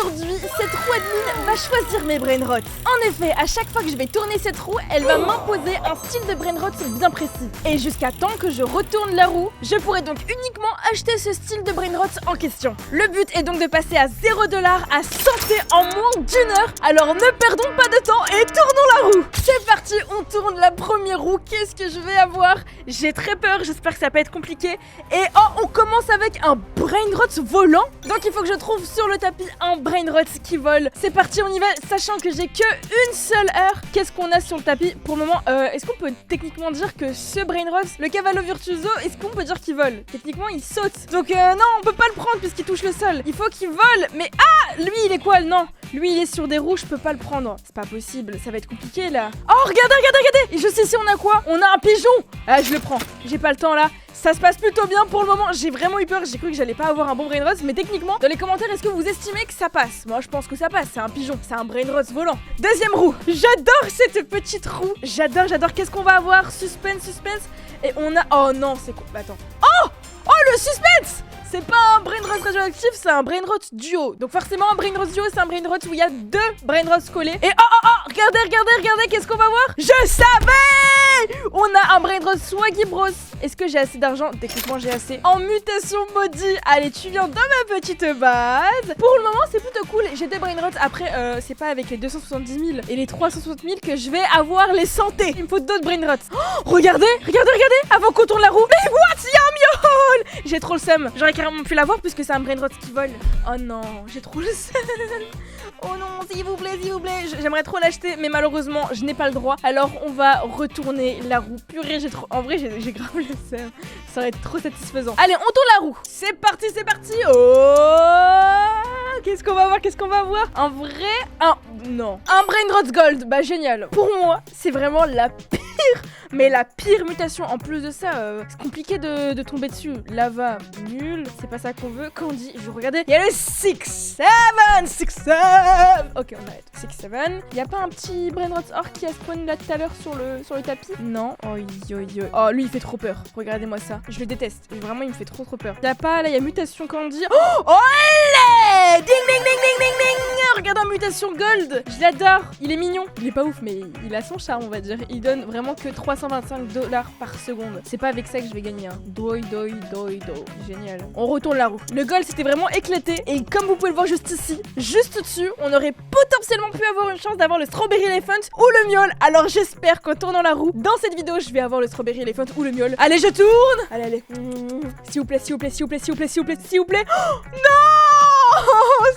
aujourd'hui, cette roue admin va choisir mes brainrots. En effet, à chaque fois que je vais tourner cette roue, elle va m'imposer un style de brainrot bien précis. Et jusqu'à temps que je retourne la roue, je pourrai donc uniquement acheter ce style de brainrot en question. Le but est donc de passer à 0$ à santé en moins d'1 heure. Alors ne perdons pas de temps et tournons la roue. C'est parti, on tourne la première roue. Qu'est-ce que je vais avoir? J'ai très peur, j'espère que ça va pas être compliqué. Et oh, on commence avec un brainrot volant. Donc il faut que je trouve sur le tapis un brainrot qui vole. C'est parti, on y va, sachant que j'ai que une seule heure. Qu'est-ce qu'on a sur le tapis pour le moment? Est-ce qu'on peut techniquement dire que ce brainrot, le Cavallo Virtuoso, est-ce qu'on peut dire qu'il vole? Techniquement il saute. Donc non, on peut pas le prendre puisqu'il touche le sol. Il faut qu'il vole. Mais ah, lui il est quoi? Non, lui il est sur des roues, je peux pas le prendre. C'est pas possible, ça va être compliqué là. Oh regardez, regardez, regardez. Et je sais ici on a quoi? On a un pigeon. Ah, je le prends, j'ai pas le temps là. Ça se passe plutôt bien pour le moment, j'ai vraiment eu peur, j'ai cru que j'allais pas avoir un bon brainrot, mais techniquement, dans les commentaires, est-ce que vous estimez que ça passe? Moi je pense que ça passe, c'est un pigeon, c'est un brainrot volant. Deuxième roue, j'adore cette petite roue, j'adore, qu'est-ce qu'on va avoir? Suspense, suspense, et on a... Oh non, c'est quoi? Attends. Oh, le suspense! C'est pas un brainrot radioactif, c'est un brainrot duo. Donc forcément un brainrot duo, c'est un brainrot où il y a deux brainrots collés. Et oh, regardez, regardez, qu'est-ce qu'on va voir? Je savais! On a un brainrot Swaggy Bros. Est-ce que j'ai assez d'argent? Techniquement j'ai assez. En mutation maudit, allez tu viens dans ma petite base. Pour le moment c'est plutôt cool, j'ai des brainrots. Après c'est pas avec les 270 000 et les 360 000 que je vais avoir les santé. Il me faut d'autres brainrots. Oh, regardez, avant qu'on tourne la roue. Mais what? Il y a un miaule. J'ai trop le seum. J'aurais carrément pu l'avoir puisque c'est un brainrot qui vole. Oh non, j'ai trop le seum. Oh non, s'il vous plaît, j'aimerais trop l'acheter, mais malheureusement, je n'ai pas le droit. Alors, on va retourner la roue. Purée, j'ai trop... En vrai, j'ai grave le seum. Ça va être trop satisfaisant. Allez, on tourne la roue. C'est parti. Oh, qu'est-ce qu'on va voir? Un vrai... Non. Un brainrot gold. Bah, génial. Pour moi, c'est vraiment la pire... Mais la pire mutation, en plus de ça, c'est compliqué de tomber dessus. Lava, nul, c'est pas ça qu'on veut. Candy, je regardais. Il y a le 6-7. Ok, on arrête. 6-7. Il y a pas un petit brainrot or qui a spawn là tout à l'heure sur le tapis? Non. Oh, lui, il fait trop peur. Regardez-moi ça. Je le déteste. Vraiment, il me fait trop peur. Il y a pas, là, il y a mutation Candy. Oh, olé! Ding, ding, ding, ding, ding, ding. Regarde en mutation gold. Je l'adore. Il est mignon. Il est pas ouf, mais il a son charme, on va dire. Il donne vraiment que 325$ par seconde. C'est pas avec ça que je vais gagner. Hein. Doi. Génial. On retourne la roue. Le gold c'était vraiment éclaté. Et comme vous pouvez le voir juste ici, juste dessus, on aurait potentiellement pu avoir une chance d'avoir le Strawberry Elephant ou le miaule. Alors j'espère qu'en tournant la roue, dans cette vidéo, je vais avoir le Strawberry Elephant ou le miaule. Allez, je tourne. Allez. S'il vous plaît. Oh, non!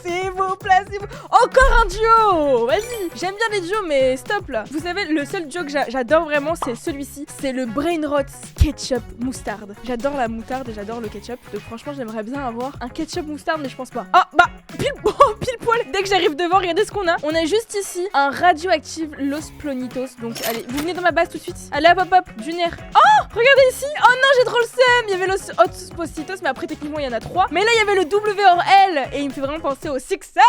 S'il vous plaît. Encore un duo. Vas-y. J'aime bien les duos, mais stop là. Vous savez, le seul duo que j'adore vraiment, c'est celui-ci. C'est le brainrot ketchup moutarde. J'adore la moutarde et j'adore le ketchup. Donc franchement, j'aimerais bien avoir un ketchup moutarde, mais je pense pas. Oh, bah, pile poil. Dès que j'arrive devant, regardez ce qu'on a. On a juste ici un radioactive Los Plonitos. Donc allez, vous venez dans ma base tout de suite. Allez, hop, Junior. Oh, regardez ici. Oh non, j'ai trop le seum. Il y avait Los Hot Positos, mais après techniquement il y en a 3. Mais là, il y avait le W or L et il me fait vraiment penser au 6-7.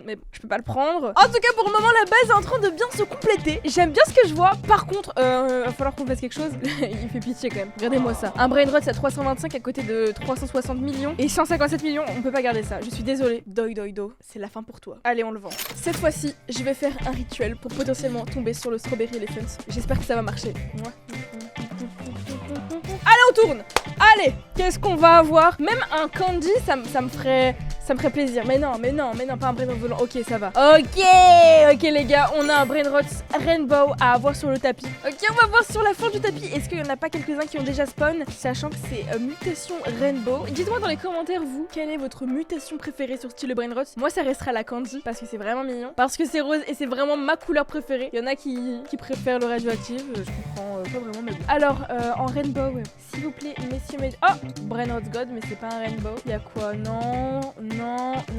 Mais bon, je peux pas le prendre. En tout cas, pour le moment, la base est en train de bien se compléter. J'aime bien ce que je vois. Par contre, va falloir qu'on fasse quelque chose. Il fait pitié quand même. Regardez-moi ça. Un brainrot à 325 à côté de 360 millions et 157 millions. On peut pas garder ça. Je suis désolée. Doi. C'est la fin pour toi. Allez, on le vend. Cette fois-ci, je vais faire un rituel pour potentiellement tomber sur le Strawberry Elephant. J'espère que ça va marcher. Allez, on tourne. Allez, qu'est-ce qu'on va avoir? Même un candy, ça me ferait plaisir. Mais non, pas un brainrot volant. Ok, ça va. Ok les gars, on a un brainrot rainbow à avoir sur le tapis. Ok, on va voir sur la fin du tapis. Est-ce qu'il y en a pas quelques-uns qui ont déjà spawn? Sachant que c'est mutation rainbow. Dites-moi dans les commentaires, vous, quelle est votre mutation préférée sur style brainrot? Moi, ça restera la candy parce que c'est vraiment mignon. Parce que c'est rose et c'est vraiment ma couleur préférée. Il y en a qui préfèrent le radioactif. Je comprends pas vraiment, mais bon. Alors, en rainbow, s'il vous plaît, messieurs, oh, brainrot god, mais c'est pas un rainbow. Il y a quoi? Non,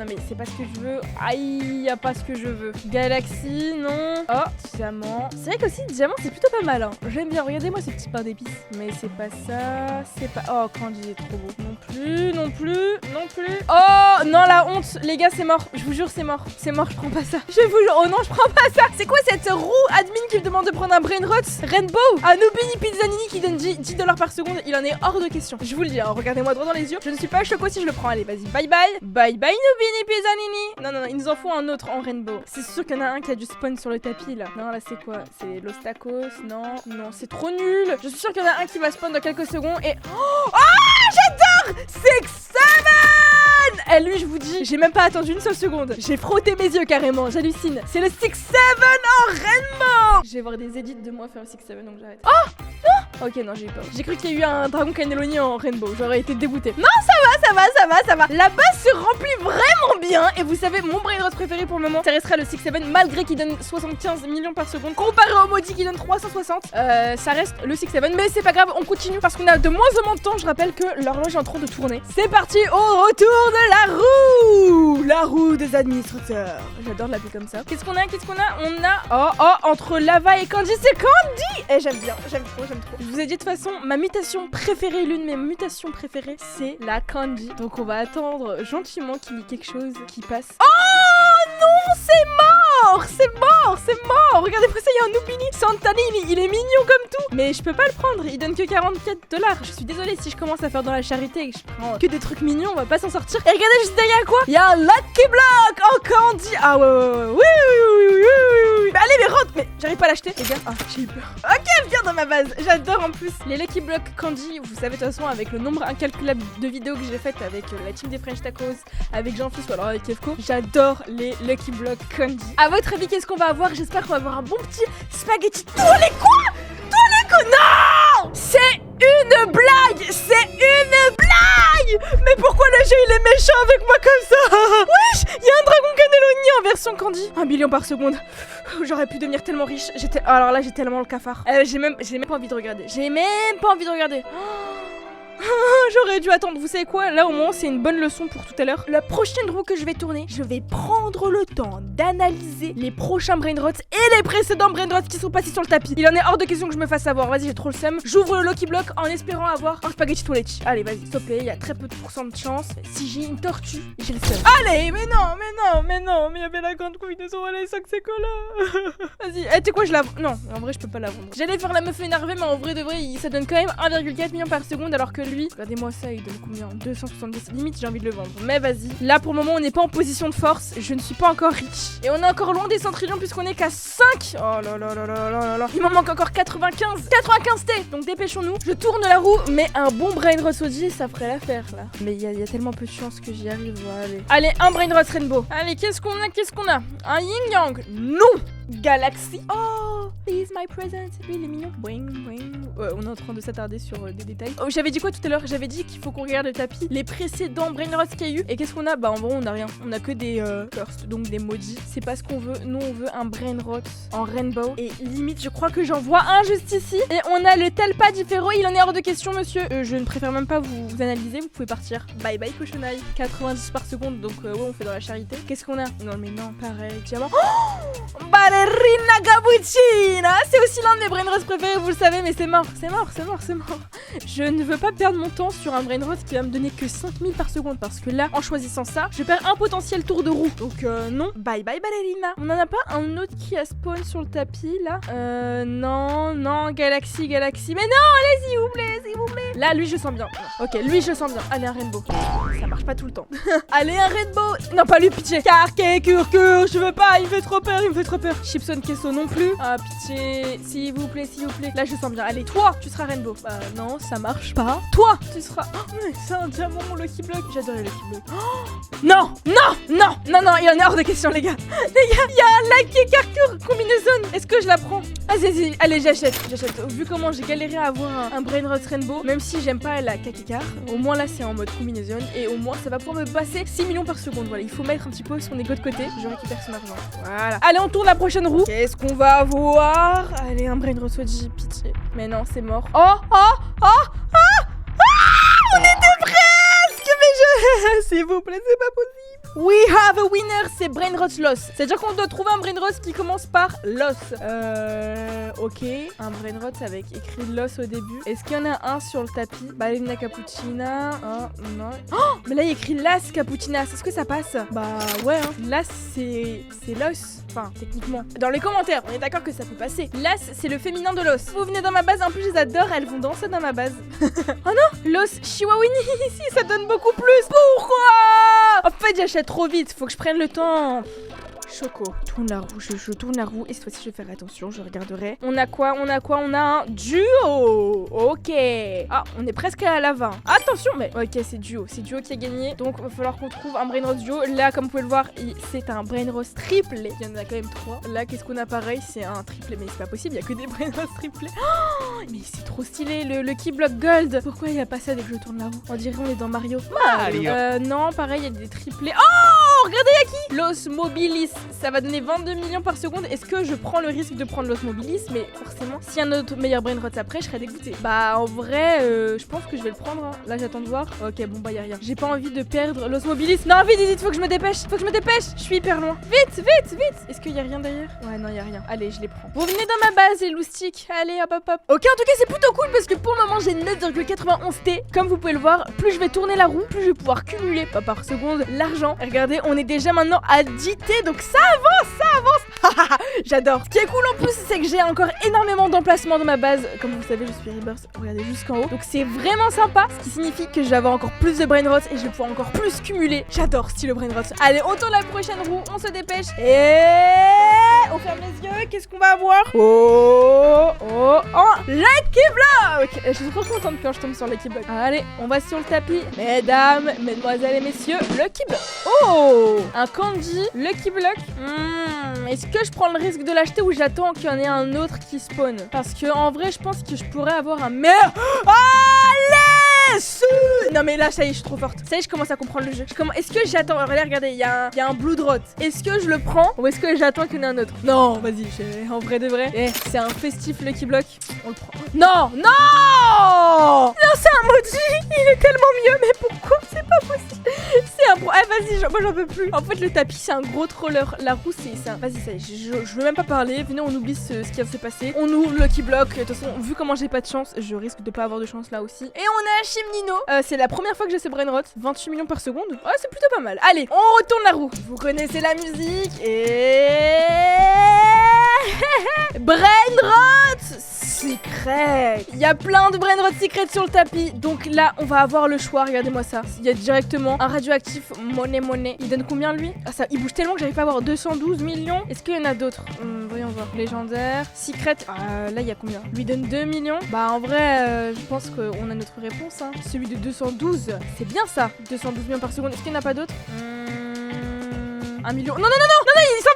mais c'est pas ce que je veux. Aïe, y a pas ce que je veux. Galaxie, non. Oh, diamant. C'est vrai qu'aussi, diamant, c'est plutôt pas mal. Hein. J'aime bien. Regardez-moi ce petit pain d'épices. Mais c'est pas ça. C'est pas. Oh, Candy est trop beau. Non plus. Oh, non, la honte. Les gars, c'est mort. Je vous jure, c'est mort. Je prends pas ça. Je vous jure. Oh non, je prends pas ça. C'est quoi cette roue admin qui me demande de prendre un brainrot rainbow? Un Nubini Pizzanini qui donne 10$ par seconde. Il en est hors de question. Je vous le dis, hein, regardez-moi droit dans les yeux. Je ne suis pas choco si je le prends. Allez, vas-y. Bye. Bye bye Nubini Pizzanini. Non, il nous en faut un autre en rainbow. C'est sûr qu'il y en a un qui a du spawn sur le tapis là. Non, là c'est quoi? C'est Los Tacos. Non, c'est trop nul. Je suis sûr qu'il y en a un qui va spawn dans quelques secondes et... Oh, j'adore Six Seven. Eh, lui, je vous dis, j'ai même pas attendu une seule seconde. J'ai frotté mes yeux carrément, j'hallucine. C'est le Six Seven en rainbow. Je vais voir des edits de moi faire le Six Seven, donc j'arrête. Oh non. Ok, non, j'ai eu peur. J'ai cru qu'il y a eu un dragon cannelloni en rainbow. J'aurais été dégoûtée. Non, ça va. La base se remplit vraiment bien. Et vous savez, mon brain rot préféré pour le moment, ça restera le Six Seven, malgré qu'il donne 75 millions par seconde. Comparé au maudit qui donne 360, ça reste le Six Seven. Mais c'est pas grave, on continue parce qu'on a de moins en moins de temps. Je rappelle que l'horloge est en train de tourner. C'est parti au retour de la roue. La roue des administrateurs. J'adore l'appeler comme ça. Qu'est-ce qu'on a? On a... Oh, entre Lava et Candy, c'est Candy. Et j'aime bien, j'aime trop. Je vous ai dit de toute façon, ma mutation préférée, l'une de mes mutations préférées, c'est la Candy. Donc on va attendre gentiment qu'il y ait quelque chose qui passe. Oh non, c'est mort. Regardez-moi ça, il y a un Nubini. Santani, il est mignon comme tout. Mais je peux pas le prendre, il donne que 44 $. Je suis désolée, si je commence à faire dans la charité et que je prends que des trucs mignons, on va pas s'en sortir. Et regardez juste derrière quoi, il y a un Lucky Block en Candy. Ah ouais. Oui. Mais allez, mais rentre. Mais j'arrive pas à l'acheter, les gars. Ah, j'ai eu peur. Ok, viens dans ma base. J'adore en plus les Lucky Block Candy. Vous savez de toute façon, avec le nombre incalculable de vidéos que j'ai faites avec la team des French Tacos, avec Jean-Fils ou alors avec Kevko, j'adore les Lucky Block Candy. À votre avis, qu'est-ce qu'on va avoir? J'espère qu'on va avoir un bon petit spaghetti. Tous les non, c'est une blague. Mais pourquoi le jeu il est méchant avec moi comme ça? Wesh, il y a un dragon cannelloni en version Candy. 1 billion par seconde. J'aurais pu devenir tellement riche. Alors là, j'ai tellement le cafard. J'ai même pas envie de regarder. J'aurais dû attendre, vous savez quoi? Là au moins c'est une bonne leçon pour tout à l'heure. La prochaine roue que je vais tourner, je vais prendre le temps d'analyser les prochains brain rots et les précédents brain rots qui sont passés sur le tapis. Il en est hors de question que je me fasse avoir, vas-y j'ai trop le seum. J'ouvre le Lucky Block en espérant avoir un spaghetti toiletti. Allez vas-y, s'il te plaît, il y a très peu de pourcents de chance. Si j'ai une tortue, j'ai le seum. Allez, mais non, mais il y avait la grande combinaison, allez, 5 c'est quoi là? Vas-y, tu sais quoi, je la... Non, en vrai je peux pas la vendre. J'allais faire la meuf énervée, mais en vrai de vrai, ça donne quand même 1,4 million par seconde alors que lui, regardez-moi ça, il donne combien? 270, limite j'ai envie de le vendre. Mais vas-y, là pour le moment on n'est pas en position de force, je ne suis pas encore riche. Et on est encore loin des 100 trillions puisqu'on est qu'à 5. Oh là là. Il m'en manque encore 95 T. Donc dépêchons-nous, je tourne la roue, mais un bon brain rot Soji, ça ferait l'affaire là. Mais il y a tellement peu de chances que j'y arrive, allez, un brain rot rainbow. Allez, qu'est-ce qu'on a? Un yin yang? Non. Galaxy. Oh, please my present. Lui il est mignon. Boing. On est en train de s'attarder sur des détails. Oh, j'avais dit quoi tout à l'heure? J'avais dit qu'il faut qu'on regarde le tapis, les précédents brain rots qu'il y a eu. Et qu'est-ce qu'on a? Bah en vrai on a rien. On a que des cursed, donc des maudits. C'est pas ce qu'on veut. Nous on veut un brain rot en rainbow. Et limite je crois que j'en vois un juste ici. Et on a le Talpa Differo. Il en est hors de question monsieur. Je ne préfère même pas vous analyser. Vous pouvez partir. Bye bye cochonaille. 90 par seconde. Donc ouais on fait dans la charité. Qu'est-ce qu'on a? Non mais non pareil. Diamant. Oh, ballerina cappuccina. C'est aussi l'un de mes brain rots préférés, vous le savez, mais c'est mort. Je ne veux pas perdre mon temps sur un brain rot qui va me donner que 5000 par seconde parce que là, en choisissant ça, je perds un potentiel tour de roue. Donc non, bye bye ballerina. On en a pas un autre qui a spawn sur le tapis là? Non, Galaxy. Mais non, allez s'il vous plaît. Là, lui je sens bien. Ok, lui je sens bien. Allez, un rainbow. Ça marche pas tout le temps. Allez, un rainbow. Non, pas lui, pitié. Carquet, curcure, je veux pas, il me fait trop peur. Chipson Queso non plus. Ah, pitié, s'il vous plaît. Là, je sens bien. Allez, toi, tu seras rainbow. Bah non, ça marche pas. Toi, tu seras... Oh, mais c'est un diamant, mon Lucky Block. J'adore les Lucky Block. Oh, non, il en est hors de question, les gars. Il y a un Lucky Carcure combinaison. Est-ce que je la prends? Ah, allez, j'achète. Vu comment j'ai galéré à avoir un brain rot rainbow, même si j'aime pas la Kakikar, au moins là, c'est en mode combinaison. Et au moins, ça va pouvoir me passer 6 millions par seconde. Voilà, il faut mettre un petit peu son ego de côté. Je récupère son argent. Voilà. Allez, on tourne la prochaine roue. Qu'est-ce qu'on va avoir? Allez, un brain rot Soji, pitié. Mais non, c'est mort. Oh, on était presque, mais s'il vous plaît, c'est pas possible. We have a winner, c'est brain rot loss. C'est-à-dire qu'on doit trouver un brain rot qui commence par loss. Ok, un brain rot avec écrit loss au début. Est-ce qu'il y en a un sur le tapis? Ballerina Cappuccina. Oh, non. Oh, mais là, il y a écrit Las Cappuccinas. Est-ce que ça passe? Bah ouais, hein. Las, c'est loss. Enfin, techniquement. Dans les commentaires, on est d'accord que ça peut passer. Las, c'est le féminin de l'os. Vous venez dans ma base, en plus, je les adore. Elles vont danser dans ma base. Oh non, l'os Chihuahuini, ici, ça donne beaucoup plus. Pourquoi? En fait, j'achète trop vite. Faut que je prenne le temps. Choco, tourne la roue, je tourne la roue et cette fois-ci je vais faire attention, je regarderai. On a quoi? On a un duo. Ok. Ah, on est presque à la 20. Attention, mais ok, c'est duo qui a gagné. Donc il va falloir qu'on trouve un brain rot duo. Là, comme vous pouvez le voir, c'est un brain rot triplé. Il y en a quand même 3. Là, qu'est-ce qu'on a pareil? C'est un triplé, mais c'est pas possible, il y a que des brain rots triplés. Oh, mais c'est trop stylé, le key block gold. Pourquoi il y a pas ça dès que je tourne la roue? On dirait on est dans Mario. Non, pareil, il y a des triplés. Oh, regardez, il y a qui? Los Mobilis. Ça va donner 22 millions par seconde. Est-ce que je prends le risque de prendre l'os mobilis? Mais forcément, s'il y a un autre meilleur brain rot après, je serais dégoûtée. Bah en vrai, je pense que je vais le prendre. Hein. Là, j'attends de voir. Ok, bon bah y a rien. J'ai pas envie de perdre l'os mobilis. Non, vite, faut que je me dépêche. Je suis hyper loin. Vite. Est-ce qu'il y a rien derrière? Ouais, non, y a rien. Allez, je les prends. Vous venez dans ma base, les loustiques. Allez, hop. Ok, en tout cas, c'est plutôt cool parce que pour le moment, j'ai 9,91 T. Comme vous pouvez le voir, plus je vais tourner la roue, plus je vais pouvoir cumuler, pas par seconde, l'argent. Regardez, on est déjà maintenant à 10 T, donc ça avance. J'adore. Ce qui est cool en plus, c'est que j'ai encore énormément d'emplacements dans ma base. Comme vous savez, je suis Rebirth, regardez jusqu'en haut. Donc c'est vraiment sympa, ce qui signifie que je vais avoir encore plus de brain rots et je vais pouvoir encore plus cumuler. J'adore style brain rots. Allez, on tourne la prochaine roue, on se dépêche. Et on ferme les yeux, qu'est-ce qu'on va avoir? Lucky Block. Je suis trop contente quand je tombe sur Lucky Block. Allez, on va sur le tapis. Mesdames, mesdemoiselles et messieurs, Lucky Block. Oh, un candy Lucky Block. Est-ce que je prends le risque de l'acheter ou j'attends qu'il y en ait un autre qui spawn? Parce que en vrai, je pense que je pourrais avoir un meilleur. Non mais là ça y est, je suis trop forte. Ça y est, je commence à comprendre le jeu. Est-ce que j'attends? Alors là, regardez, il y a un blood rot. Est-ce que je le prends ou est-ce que j'attends qu'il y en ait un autre? Non, vas-y, en vrai de vrai. C'est un festif Lucky Block. On le prend. Non, c'est un maudit. Il est tellement mieux, mais pourquoi? C'est pas possible. C'est un pro. Vas-y, moi j'en peux plus. En fait, le tapis c'est un gros troller. La roue c'est ça. Vas-y, ça y est, je veux même pas parler. Venez, on oublie ce qui vient de se passer. On ouvre le Lucky Block. De toute façon, vu comment j'ai pas de chance, je risque de pas avoir de chance là aussi. Et on a Chimnino. C'est la première fois que j'ai ce brain rot. 28 millions par seconde. Ouais, c'est plutôt pas mal. Allez, on retourne la roue. Vous connaissez la musique et brain rot secret. Il y a plein de brain rot secret sur le tapis. Donc là, on va avoir le choix. Regardez-moi ça. Il y a directement un radioactif monnaie. Il donne combien lui? Ah ça, il bouge tellement que j'arrive pas à avoir 212 millions. Est-ce qu'il y en a d'autres? Voyons voir. Légendaire, secret. Là, il y a combien? Lui donne 2 millions. Bah en vrai, je pense qu'on a notre réponse. Hein. Celui de 212, c'est bien ça. 212 millions par seconde. Est-ce qu'il n'y en a pas d'autres? 1 million. Non, il s'en va.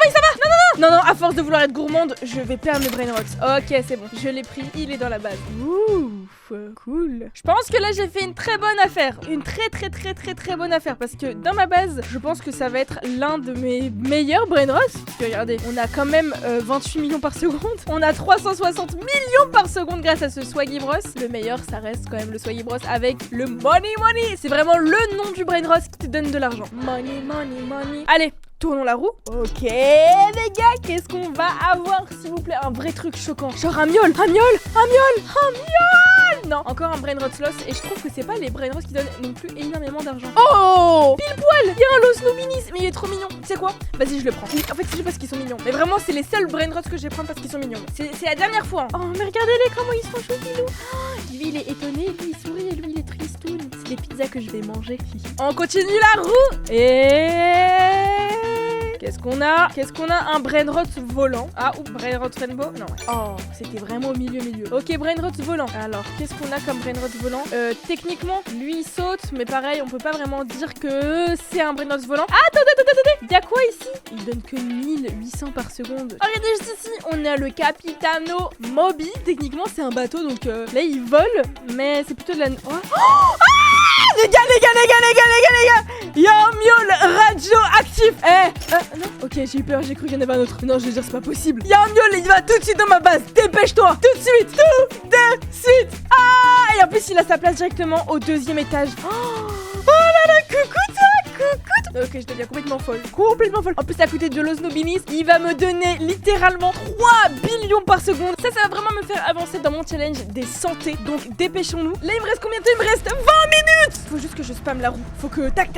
Non, à force de vouloir être gourmande, je vais perdre mes brain rots. Ok, c'est bon, je l'ai pris, il est dans la base. Ouf, cool. Je pense que là, j'ai fait une très bonne affaire. Une très bonne affaire. Parce que dans ma base, je pense que ça va être l'un de mes meilleurs brain rots. Parce que regardez, on a quand même 28 millions par seconde. On a 360 millions par seconde grâce à ce Swaggy Bros. Le meilleur, ça reste quand même le Swaggy Bros avec le money. C'est vraiment le nom du brain rot qui te donne de l'argent. Money. Allez, tournons la roue. Ok, les gars, qu'est-ce qu'on va avoir, s'il vous plaît? Un vrai truc choquant. Genre un miaule. Non, encore un brain rot loss. Et je trouve que c'est pas les brain rots qui donnent non plus énormément d'argent. Oh, pile poil. Il y a un los luminis, mais il est trop mignon. Tu sais quoi? Vas-y, je le prends. En fait, c'est juste parce qu'ils sont mignons. Mais vraiment, c'est les seuls brain rots que je vais prendre parce qu'ils sont mignons. C'est la dernière fois. Hein. Oh, mais regardez-les comment ils sont choupilous. Lui, il est étonné, lui, il sourit et lui, il est tristoun. C'est les pizzas que je vais manger. On continue la roue. Et qu'est-ce qu'on a? Un brain rot volant. Ah, ou brain rot rainbow? Non, ouais. Oh, c'était vraiment au milieu. Ok, brain rot volant. Alors, qu'est-ce qu'on a comme brain rot volant? Techniquement, lui, il saute, mais pareil, on peut pas vraiment dire que c'est un brain rot volant. Ah, attendez. Il y a quoi ici? Il donne que 1800 par seconde. Regardez juste ici, on a le Capitano Moby. Techniquement, c'est un bateau, donc là, il vole, mais c'est plutôt de la... Les gars, il y a un miaule radioactif. Non, ok, j'ai eu peur, j'ai cru qu'il y en avait un autre. Non, je veux dire, c'est pas possible. Il y a un miaule, il va tout de suite dans ma base. Dépêche-toi, tout de suite. Ah, et en plus, il a sa place directement au 2e étage. Oh là là, coucou. Ok, je deviens complètement folle. En plus, à côté de Los Nobilis, il va me donner littéralement 3 billions par seconde. Ça va vraiment me faire avancer dans mon challenge des santé. Donc, dépêchons-nous. Là, il me reste combien de temps? Il me reste 20 minutes. Faut juste que je spamme la roue. Faut que tac.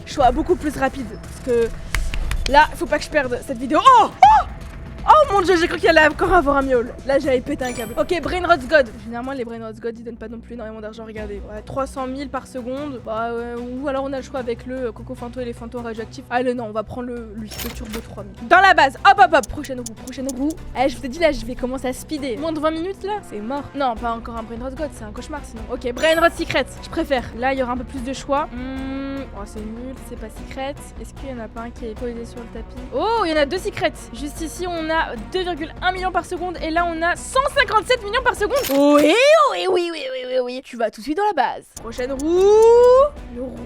Je sois beaucoup plus rapide. Parce que là, faut pas que je perde cette vidéo. Oh Oh mon dieu, j'ai cru qu'il allait encore avoir un miaule. Là, j'avais pété un câble. Ok, Brainrot God. Généralement, les Brainrot God, ils donnent pas non plus énormément d'argent. Regardez, ouais, 300 000 par seconde. Bah, ou alors on a le choix avec le Coco Fanto et les Fantos radioactifs. Allez, non, on va prendre lui, le Turbo 3000. Dans la base, hop, hop, hop. Prochaine roue. Eh, je vous ai dit, là, je vais commencer à speeder. Moins de 20 minutes, là, c'est mort. Non, pas encore un Brainrot God, c'est un cauchemar sinon. Ok, Brainrot Secret, je préfère. Là, il y aura un peu plus de choix. Oh, c'est nul, c'est pas secret. Est-ce qu'il y en a pas un qui est posé sur le tapis? Oh, il y en a 2 secrets. Juste ici, on a 2,1 millions par seconde et là, on a 157 millions par seconde. Oui. Tu vas tout de suite dans la base. Prochaine roue. Le roue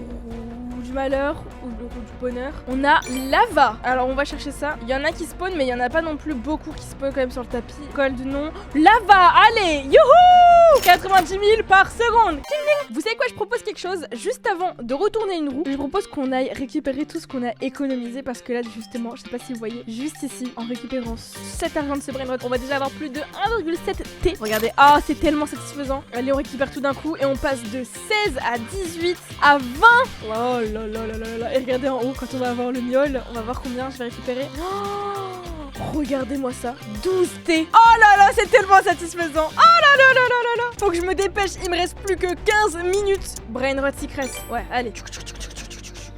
du malheur ou le roue du bonheur. On a lava. Alors, on va chercher ça. Il y en a qui spawn, mais il y en a pas non plus beaucoup qui spawn quand même sur le tapis. Code non. Lava, allez, youhou! 90 000 par seconde. Ding, ding. Vous savez quoi, je propose quelque chose. Juste avant de retourner une roue, je propose qu'on aille récupérer tout ce qu'on a économisé parce que là, justement, je sais pas si vous voyez, juste ici, en récupérant cet argent de ce Brainrot, on va déjà avoir plus de 1,7 T. Regardez, ah, c'est tellement satisfaisant. Allez, on récupère tout d'un coup et on passe de 16 à 18 à 20. Oh là là là là là. Et regardez en haut, quand on va avoir le miaule, on va voir combien je vais récupérer. Oh, regardez-moi ça, 12 T. Oh là là, c'est tellement satisfaisant. Oh là là là là là là. Faut que je me dépêche, il me reste plus que 15 minutes. Brainrot Secret. Ouais, allez.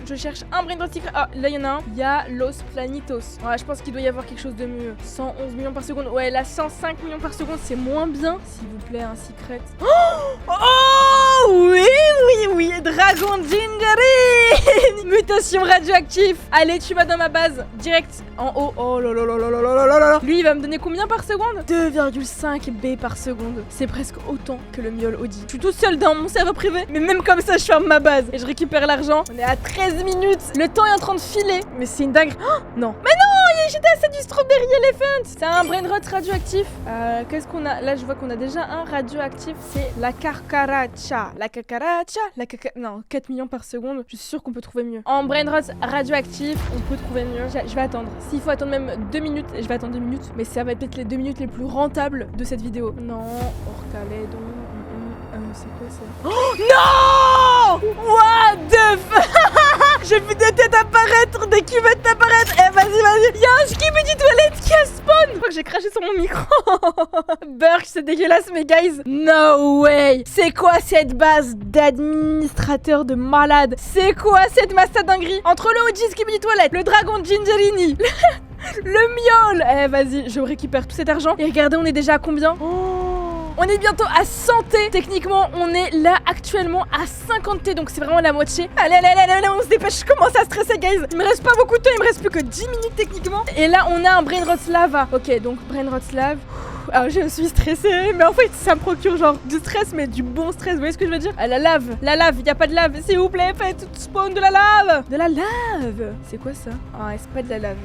Je cherche un Brainrot Secret. Ah, là, il y en a un. Il y a Los Planitos. Ouais, je pense qu'il doit y avoir quelque chose de mieux. 111 millions par seconde. Ouais, là, 105 millions par seconde, c'est moins bien. S'il vous plaît, un secret. Oh oui. Dragon Gingerine. Mutation radioactif. Allez, tu vas dans ma base. Direct en haut. Oh là là là là là là là là. Lui, il va me donner combien par seconde? 2,5 B par seconde. C'est presque autant que le miaule Audi. Je suis toute seule dans mon serveur privé. Mais même comme ça, je ferme ma base. Et je récupère l'argent. On est à 13 minutes. Le temps est en train de filer. Mais c'est une dingue. Oh, non. Mais non, j'étais assez du Strawberry Elephant. C'est un Brainrot radioactif. Qu'est-ce qu'on a? Là, je vois qu'on a déjà un radioactif. C'est la Carcaracha. Non, 4 millions par seconde. Je suis sûre qu'on peut trouver mieux. En Brainrot radioactif, on peut trouver mieux. Je vais attendre. S'il faut attendre même 2 minutes, je vais attendre 2 minutes. Mais ça va être peut-être les 2 minutes les plus rentables de cette vidéo. Non, Orcalédon. C'est quoi ça? Oh non! What the fuck? J'ai vu des têtes apparaître, des cuvettes apparaître. Eh, vas-y. Y'a un skibidi toilette qui a spawn. Je crois que j'ai craché sur mon micro. Burk, c'est dégueulasse, mais guys. No way. C'est quoi cette base d'administrateur de malade? C'est quoi cette masse à dinguerie? Entre le OG skibidi toilette, le dragon Gingerini, le miaule. Eh, vas-y, je récupère tout cet argent. Et regardez, on est déjà à combien? On est bientôt à 100 T. Techniquement, on est là actuellement à 50 T. Donc c'est vraiment la moitié. Allez, on se dépêche. Je commence à stresser, guys. Il me reste pas beaucoup de temps. Il me reste plus que 10 minutes techniquement. Et là, on a un Brainrot Lava. Ok, donc Brainrot Lava. Alors je suis stressée, mais en fait ça me procure genre du stress, mais du bon stress, vous voyez ce que je veux dire? La lave, y a pas de lave, s'il vous plaît, faites spawn de la lave. De la lave. C'est quoi ça? Ah, c'est pas de la lave.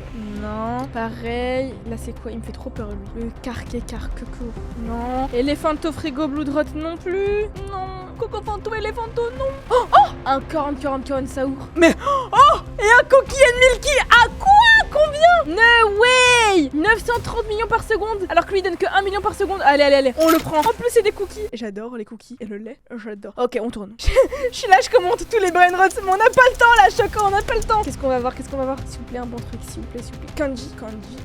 Non, pareil. Là c'est quoi? Il me fait trop peur lui. Le Carqueco. Non. Elephanto Frigo Bloodrot non plus. Non. Coco Fanto Elephanto non. Oh, un corn Saour. Mais oh, et un Cookie and Milky. À quoi? Combien? No way. 930 millions par seconde. Alors que lui donne que 1 million par seconde. Allez, on le prend. En plus, c'est des cookies. J'adore les cookies et le lait. J'adore. Ok, on tourne. Je suis là, je commente tous les Brainrots, mais on n'a pas le temps là, Choco, on n'a pas le temps. Qu'est-ce qu'on va voir? S'il vous plaît, un bon truc, s'il vous plaît. Kanji.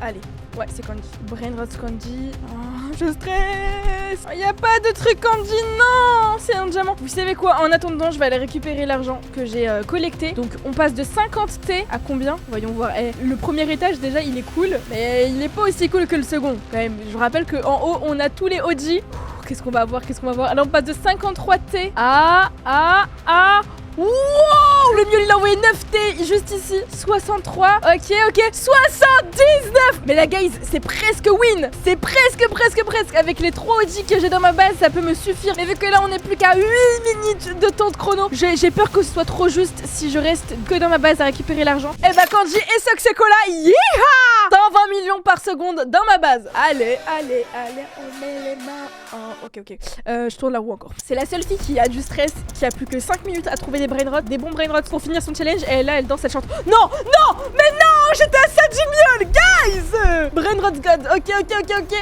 Allez. Ouais, c'est Kanji. Brainrots Kanji. Oh, je stresse. Il n'y a pas de truc Kanji, non. C'est un diamant. Vous savez quoi? En attendant, je vais aller récupérer l'argent que j'ai collecté. Donc, on passe de 50 T à combien? Voyons voir. Le premier étage, déjà, il est cool, mais il n'est pas aussi cool que le second. Quand même, je vous rappelle qu'en haut, on a tous les OG. Qu'est-ce qu'on va avoir? Alors, on passe de 53 T à... Wow! Le miaule, il a envoyé 9 T juste ici. 63. Ok. 79. Mais la guys, c'est presque win. C'est presque. Avec les 3 OG que j'ai dans ma base, ça peut me suffire. Mais vu que là, on n'est plus qu'à 8 minutes de temps de chrono, j'ai peur que ce soit trop juste si je reste que dans ma base à récupérer l'argent. Et bah, Kanji et Soxecola, yeeha! 120 millions par seconde dans ma base. Allez, on met les mains en... Ok. Je tourne la roue encore. C'est la seule fille qui a du stress, qui a plus que 5 minutes à trouver des Brainrots, des bons Brainrots pour finir son challenge. Et là, elle danse, elle chante. Non, j'étais à 7 miaule, guys. Brainrot God. Ok.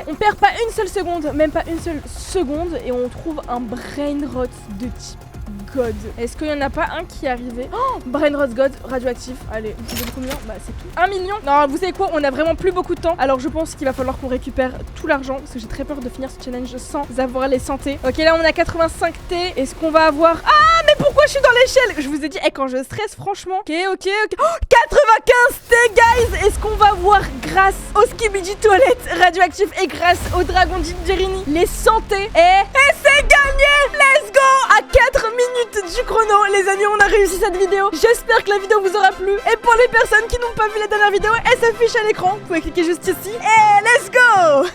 On perd pas une seule seconde, même pas une seule seconde, et on trouve un Brainrot de type God. Est-ce qu'il y en a pas un qui est arrivé? Oh, Brainrot God, radioactif. Allez, on donne combien? Bah c'est tout. 1 million. Non, vous savez quoi? On a vraiment plus beaucoup de temps. Alors je pense qu'il va falloir qu'on récupère tout l'argent parce que j'ai très peur de finir ce challenge sans avoir les santé. Ok, là on a 85 T. Est-ce qu'on va avoir... Ah, mais pourquoi je suis dans l'échelle? Je vous ai dit, quand je stresse, franchement. Ok. Oh, 95 T, guys. Est-ce qu'on va voir grâce au Skibidi Toilette radioactif et grâce au Dragon Gingerini les santé? Et c'est gagné. Let's go. À 4 minutes du chrono, les amis, on a réussi cette vidéo. J'espère que la vidéo vous aura plu. Et pour les personnes qui n'ont pas vu la dernière vidéo, elle s'affiche à l'écran. Vous pouvez cliquer juste ici. Et let's go.